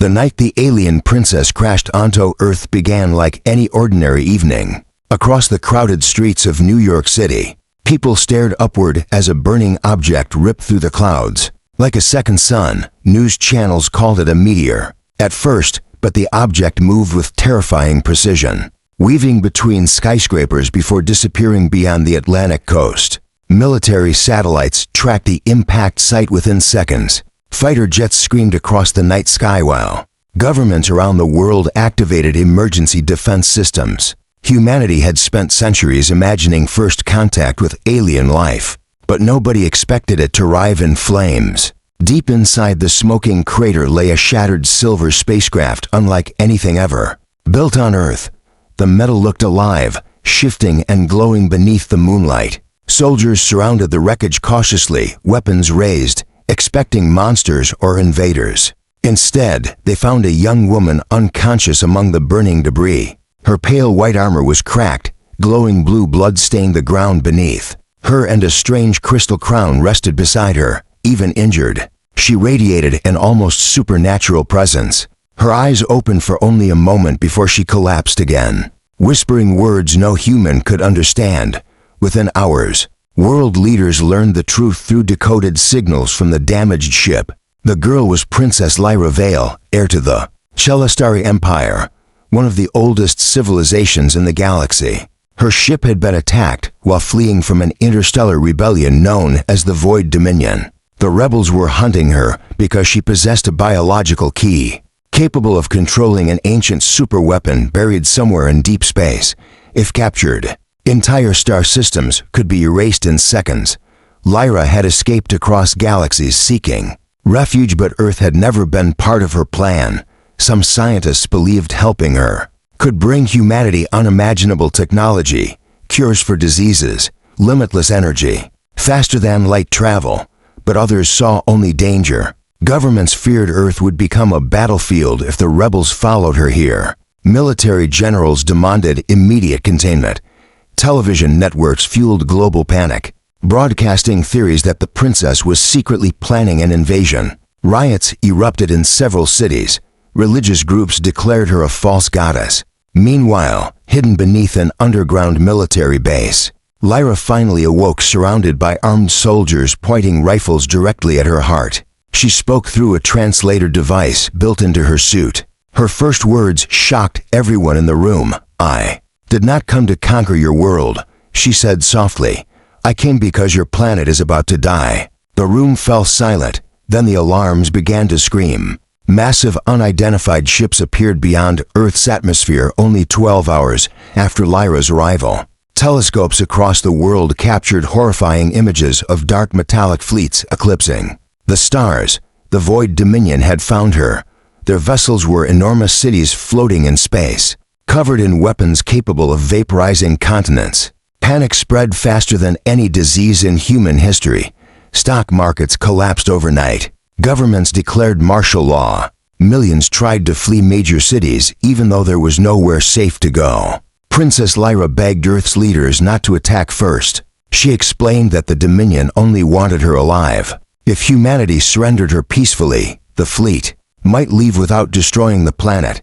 The night the alien princess crashed onto Earth began like any ordinary evening. Across the crowded streets of New York City, people stared upward as a burning object ripped through the clouds. Like a second sun, news channels called it a meteor. At first, but the object moved with terrifying precision, weaving between skyscrapers before disappearing beyond the Atlantic coast. Military satellites tracked the impact site within seconds. Fighter jets screamed across the night sky while governments around the world activated emergency defense systems. Humanity had spent centuries imagining first contact with alien life, but nobody expected it to arrive in flames. Deep inside the smoking crater lay a shattered silver spacecraft unlike anything ever built on Earth. The metal looked alive, shifting and glowing beneath the moonlight. Soldiers surrounded the wreckage cautiously, weapons raised, expecting monsters or invaders. Instead, they found a young woman unconscious among the burning debris. Her pale white armor was cracked, glowing blue blood stained the ground beneath. Her and a strange crystal crown rested beside her, even injured. She radiated an almost supernatural presence. Her eyes opened for only a moment before she collapsed again, whispering words no human could understand. Within hours, world leaders learned the truth through decoded signals from the damaged ship. The girl was Princess Lyra Vale, heir to the Celestari Empire, one of the oldest civilizations in the galaxy. Her ship had been attacked while fleeing from an interstellar rebellion known as the Void Dominion. The rebels were hunting her because she possessed a biological key, capable of controlling an ancient superweapon buried somewhere in deep space. If captured, entire star systems could be erased in seconds. Lyra had escaped across galaxies seeking refuge, but Earth had never been part of her plan. Some scientists believed helping her could bring humanity unimaginable technology, cures for diseases, limitless energy, faster than light travel, but others saw only danger. Governments feared Earth would become a battlefield if the rebels followed her here. Military generals demanded immediate containment. Television networks fueled global panic, broadcasting theories that the princess was secretly planning an invasion. Riots erupted in several cities. Religious groups declared her a false goddess. Meanwhile, hidden beneath an underground military base, Lyra finally awoke surrounded by armed soldiers pointing rifles directly at her heart. She spoke through a translator device built into her suit. Her first words shocked everyone in the room. "I did not come to conquer your world," she said softly. "I came because your planet is about to die." The room fell silent. Then the alarms began to scream. Massive unidentified ships appeared beyond Earth's atmosphere only 12 hours after Lyra's arrival. Telescopes across the world captured horrifying images of dark metallic fleets eclipsing the stars. The Void Dominion had found her. Their vessels were enormous cities floating in space, covered in weapons capable of vaporizing continents. Panic spread faster than any disease in human history. Stock markets collapsed overnight. Governments declared martial law. Millions tried to flee major cities even though there was nowhere safe to go. Princess Lyra begged Earth's leaders not to attack first. She explained that the Dominion only wanted her alive. If humanity surrendered her peacefully, the fleet might leave without destroying the planet.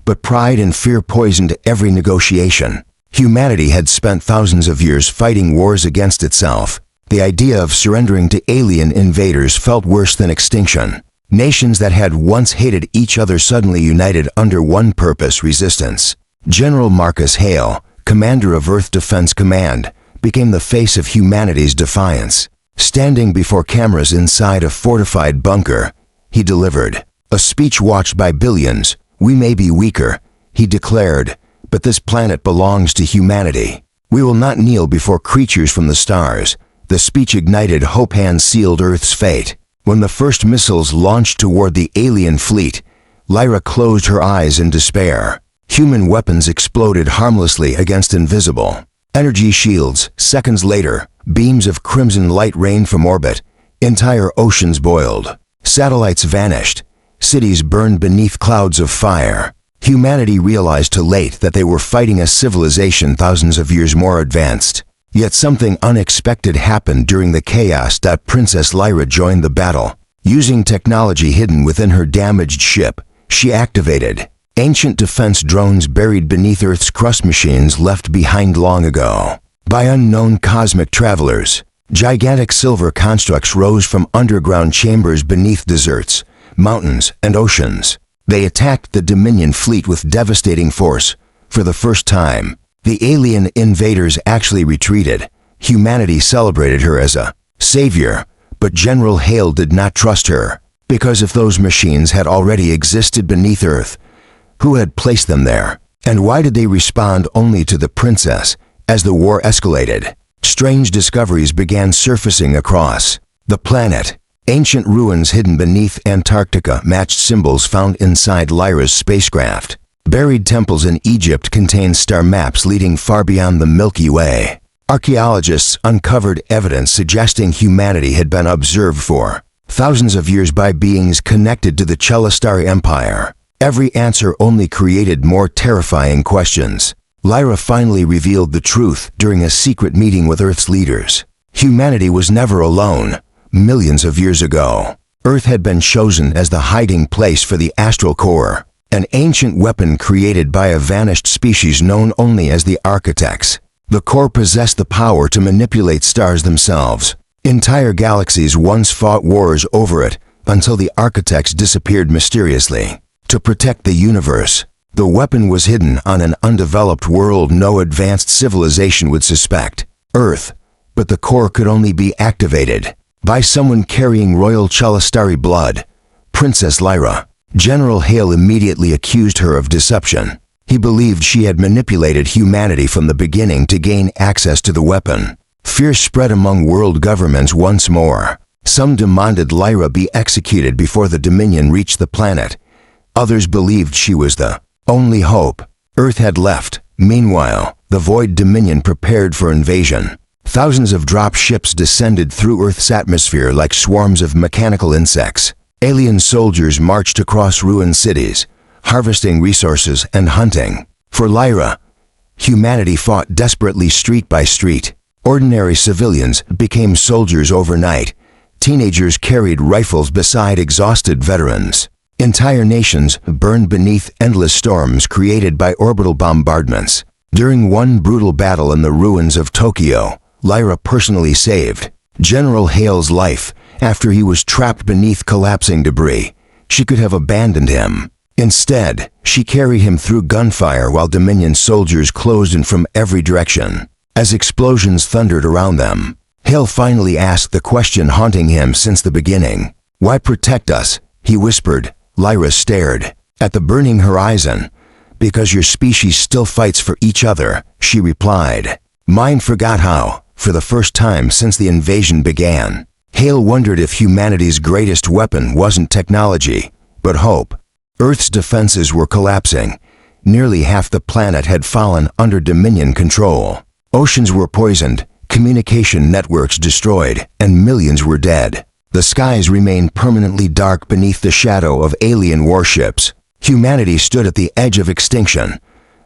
But pride and fear poisoned every negotiation. Humanity had spent thousands of years fighting wars against itself. The idea of surrendering to alien invaders felt worse than extinction. Nations that had once hated each other suddenly united under one purpose: resistance. General Marcus Hale, commander of Earth Defense Command, became the face of humanity's defiance. Standing before cameras inside a fortified bunker, he delivered a speech watched by billions. "We may be weaker," he declared, "but this planet belongs to humanity. We will not kneel before creatures from the stars." The speech ignited hope and sealed Earth's fate. When the first missiles launched toward the alien fleet, Lyra closed her eyes in despair. Human weapons exploded harmlessly against invisible energy shields. Seconds later, beams of crimson light rained from orbit. Entire oceans boiled. Satellites vanished. Cities burned beneath clouds of fire. Humanity realized too late that they were fighting a civilization thousands of years more advanced. Yet something unexpected happened during the chaos. Princess Lyra joined the battle. Using technology hidden within her damaged ship, she activated ancient defense drones buried beneath Earth's crust, machines left behind long ago by unknown cosmic travelers. Gigantic silver constructs rose from underground chambers beneath deserts, mountains, and oceans. They attacked the Dominion fleet with devastating force. For the first time, the alien invaders actually retreated. Humanity celebrated her as a savior, but General Hale did not trust her, because if those machines had already existed beneath Earth, who had placed them there? And why did they respond only to the princess? As the war escalated, strange discoveries began surfacing across the planet. Ancient ruins hidden beneath Antarctica matched symbols found inside Lyra's spacecraft. Buried temples in Egypt contained star maps leading far beyond the Milky Way. Archaeologists uncovered evidence suggesting humanity had been observed for thousands of years by beings connected to the Chelistari Empire. Every answer only created more terrifying questions. Lyra finally revealed the truth during a secret meeting with Earth's leaders. Humanity was never alone. Millions of years ago, Earth had been chosen as the hiding place for the astral core, an ancient weapon created by a vanished species known only as the architects. The core possessed the power to manipulate stars themselves. Entire galaxies once fought wars over it until the architects disappeared mysteriously. To protect the universe, the weapon was hidden on an undeveloped world no advanced civilization would suspect, Earth, but the core could only be activated by someone carrying royal Chelistari blood, Princess Lyra. General Hale immediately accused her of deception. He believed she had manipulated humanity from the beginning to gain access to the weapon. Fear spread among world governments once more. Some demanded Lyra be executed before the Dominion reached the planet. Others believed she was the only hope. Earth had left. Meanwhile, the Void Dominion prepared for invasion. Thousands of drop ships descended through Earth's atmosphere like swarms of mechanical insects. Alien soldiers marched across ruined cities, harvesting resources and hunting. For Lyra, humanity fought desperately street by street. Ordinary civilians became soldiers overnight. Teenagers carried rifles beside exhausted veterans. Entire nations burned beneath endless storms created by orbital bombardments. During one brutal battle in the ruins of Tokyo, Lyra personally saved General Hale's life after he was trapped beneath collapsing debris. She could have abandoned him. Instead, she carried him through gunfire while Dominion soldiers closed in from every direction. As explosions thundered around them, Hale finally asked the question haunting him since the beginning. "Why protect us?" he whispered. Lyra stared at the burning horizon. "Because your species still fights for each other," she replied. "Mine forgot how, for the first time since the invasion began." Hale wondered if humanity's greatest weapon wasn't technology, but hope. Earth's defenses were collapsing. Nearly half the planet had fallen under Dominion control. Oceans were poisoned, communication networks destroyed, and millions were dead. The skies remained permanently dark beneath the shadow of alien warships. Humanity stood at the edge of extinction.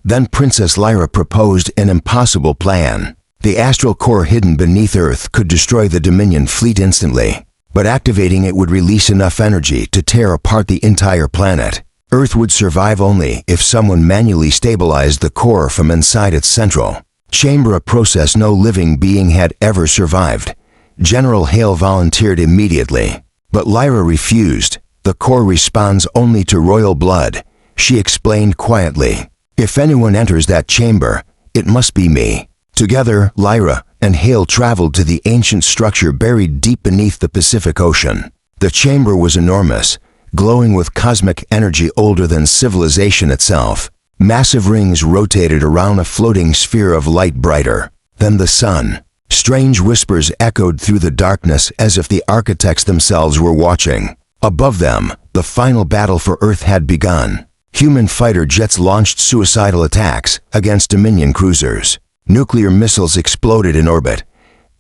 Then Princess Lyra proposed an impossible plan. The astral core hidden beneath Earth could destroy the Dominion fleet instantly, but activating it would release enough energy to tear apart the entire planet. Earth would survive only if someone manually stabilized the core from inside its central chamber, a process no living being had ever survived. General Hale volunteered immediately, but Lyra refused. "The core responds only to royal blood," she explained quietly. "If anyone enters that chamber, it must be me." Together, Lyra and Hale traveled to the ancient structure buried deep beneath the Pacific Ocean. The chamber was enormous, glowing with cosmic energy older than civilization itself. Massive rings rotated around a floating sphere of light brighter than the sun. Strange whispers echoed through the darkness as if the architects themselves were watching. Above them, the final battle for Earth had begun. Human fighter jets launched suicidal attacks against Dominion cruisers. Nuclear missiles exploded in orbit.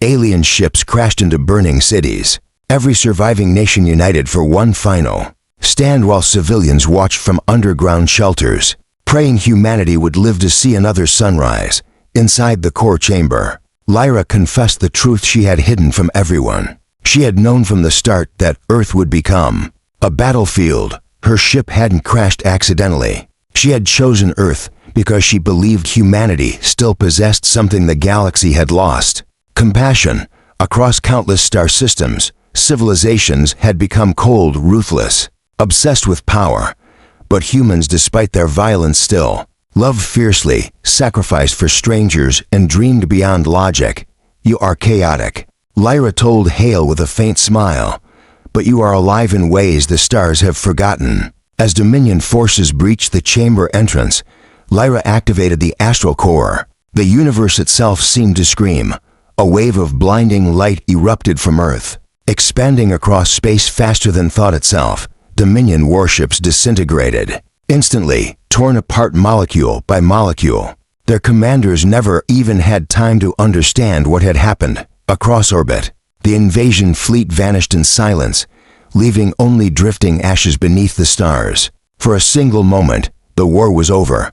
Alien ships crashed into burning cities. Every surviving nation united for one final stand while civilians watched from underground shelters, praying humanity would live to see another sunrise. Inside the core chamber, Lyra confessed the truth she had hidden from everyone. She had known from the start that Earth would become a battlefield. Her ship hadn't crashed accidentally. She had chosen Earth because she believed humanity still possessed something the galaxy had lost. Compassion. Across countless star systems, civilizations had become cold, ruthless, obsessed with power. But humans, despite their violence, still loved fiercely, sacrificed for strangers, and dreamed beyond logic. You are chaotic, Lyra told Hale with a faint smile. But you are alive in ways the stars have forgotten. As Dominion forces breached the chamber entrance, Lyra activated the astral core. The universe itself seemed to scream. A wave of blinding light erupted from Earth, expanding across space faster than thought itself. Dominion warships disintegrated, instantly, torn apart molecule by molecule. Their commanders never even had time to understand what had happened. Across orbit, the invasion fleet vanished in silence, leaving only drifting ashes beneath the stars. For a single moment, the war was over,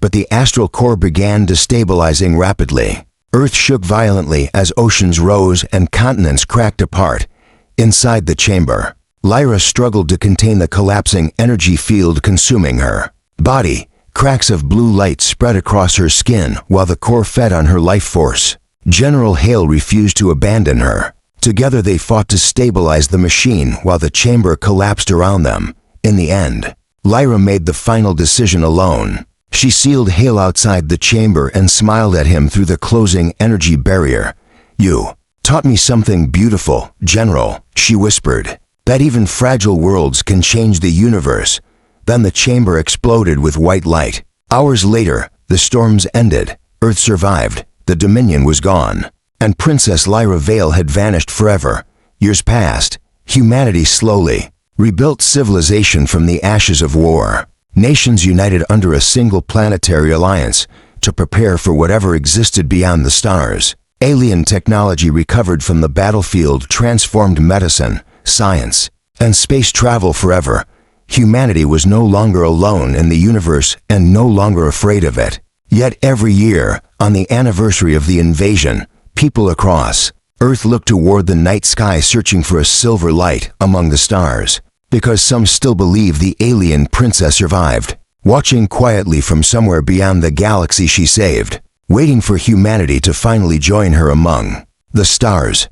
but the astral core began destabilizing rapidly. Earth shook violently as oceans rose and continents cracked apart. Inside the chamber, Lyra struggled to contain the collapsing energy field consuming her body. Cracks of blue light spread across her skin while the core fed on her life force. General Hale refused to abandon her. Together they fought to stabilize the machine while the chamber collapsed around them. In the end, Lyra made the final decision alone. She sealed Hale outside the chamber and smiled at him through the closing energy barrier. "You taught me something beautiful, General," she whispered. "That even fragile worlds can change the universe." Then the chamber exploded with white light. Hours later, the storms ended. Earth survived. The Dominion was gone. And Princess Lyra Vale had vanished forever. Years passed. Humanity slowly rebuilt civilization from the ashes of war. Nations united under a single planetary alliance to prepare for whatever existed beyond the stars. Alien technology recovered from the battlefield transformed medicine, science, and space travel forever. Humanity was no longer alone in the universe and no longer afraid of it. Yet every year, on the anniversary of the invasion, people across Earth looked toward the night sky searching for a silver light among the stars, because some still believe the alien princess survived, watching quietly from somewhere beyond the galaxy she saved, waiting for humanity to finally join her among the stars.